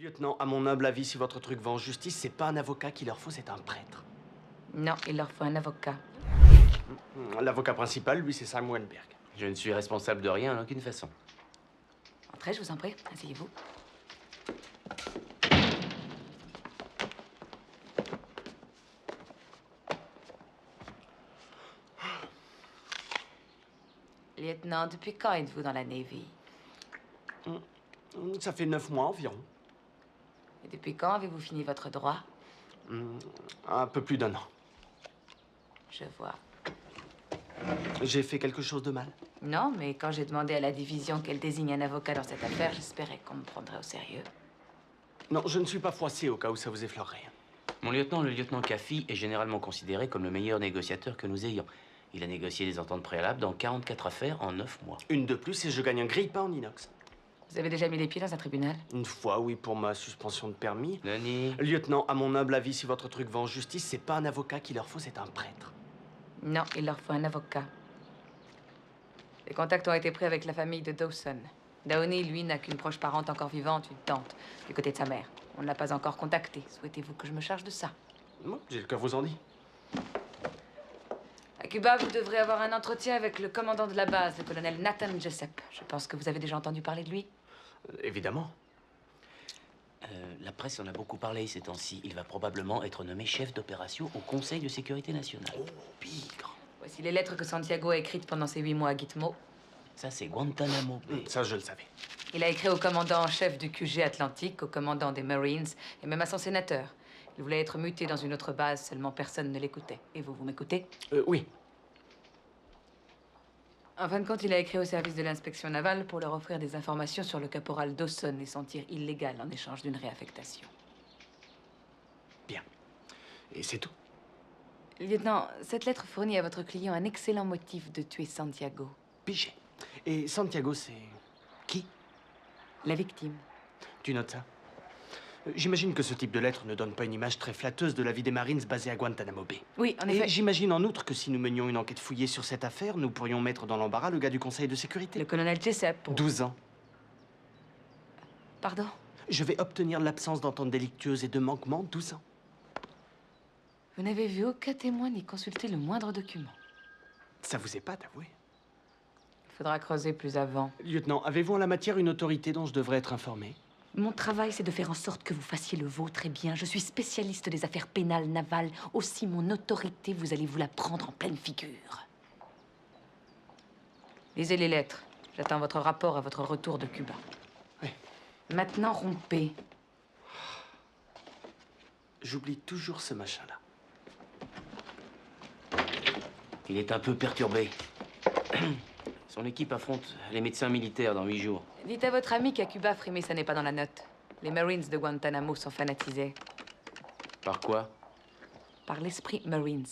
Lieutenant, à mon humble avis, si votre truc va en justice, c'est pas un avocat qu'il leur faut, c'est un prêtre. Non, il leur faut un avocat. L'avocat principal, lui, c'est Sam Wenberg. Je ne suis responsable de rien en aucune façon. Entrez, je vous en prie. Asseyez-vous. Lieutenant, depuis quand êtes-vous dans la Navy? Ça fait 9 mois environ. Et depuis quand avez-vous fini votre droit? Un peu plus d'1 an. Je vois. J'ai fait quelque chose de mal? Non, mais quand j'ai demandé à la division qu'elle désigne un avocat dans cette affaire, j'espérais qu'on me prendrait au sérieux. Non, je ne suis pas froissé au cas où ça vous effleurerait. Mon lieutenant, le lieutenant Caffey, est généralement considéré comme le meilleur négociateur que nous ayons. Il a négocié des ententes préalables dans 44 affaires en 9 mois. Une de plus et je gagne un grille-pain en inox. Vous avez déjà mis les pieds dans un tribunal? Une fois, oui, pour ma suspension de permis. Denis, Lieutenant, à mon humble avis, si votre truc va en justice, c'est pas un avocat qu'il leur faut, c'est un prêtre. Non, il leur faut un avocat. Les contacts ont été pris avec la famille de Dawson. Downey, lui, n'a qu'une proche parente encore vivante, une tante, du côté de sa mère. On ne l'a pas encore contactée. Souhaitez-vous que je me charge de ça? Bon, j'ai le cœur vous en dit. À Cuba, vous devrez avoir un entretien avec le commandant de la base, le colonel Nathan Jessup. Je pense que vous avez déjà entendu parler de lui. Évidemment. la presse en a beaucoup parlé ces temps-ci. Il va probablement être nommé chef d'opération au Conseil de sécurité nationale. Oh, pire. Voici les lettres que Santiago a écrites pendant ses 8 mois à Gitmo. Ça, c'est Guantanamo Bay. Ça, je le savais. Il a écrit au commandant en chef du QG Atlantique, au commandant des Marines et même à son sénateur. Il voulait être muté dans une autre base, seulement personne ne l'écoutait. Et vous m'écoutez? Oui. En fin de compte, il a écrit au service de l'inspection navale pour leur offrir des informations sur le caporal Dawson et son tir illégal en échange d'une réaffectation. Bien. Et c'est tout? Lieutenant, cette lettre fournit à votre client un excellent motif de tuer Santiago. Pigé. Et Santiago, c'est qui? La victime. Tu notes ça? J'imagine que ce type de lettre ne donne pas une image très flatteuse de la vie des Marines basée à Guantanamo Bay. Oui, en effet. Et j'imagine en outre que si nous menions une enquête fouillée sur cette affaire, nous pourrions mettre dans l'embarras le gars du Conseil de sécurité. Le colonel Jessup. 12 ans. Pardon? Je vais obtenir l'absence d'entente délictueuse et de manquement, 12 ans. Vous n'avez vu aucun témoin ni consulté le moindre document. Ça vous épate, avouez? Il faudra creuser plus avant. Lieutenant, avez-vous en la matière une autorité dont je devrais être informé? Mon travail, c'est de faire en sorte que vous fassiez le vôtre. Eh bien, je suis spécialiste des affaires pénales navales. Aussi, mon autorité, vous allez vous la prendre en pleine figure. Lisez les lettres. J'attends votre rapport à votre retour de Cuba. Oui. Maintenant, rompez. J'oublie toujours ce machin-là. Il est un peu perturbé. Son équipe affronte les médecins militaires dans 8 jours. Dites à votre ami qu'à Cuba, frimer, ça n'est pas dans la note. Les Marines de Guantanamo sont fanatisés. Par quoi? Par l'esprit Marines.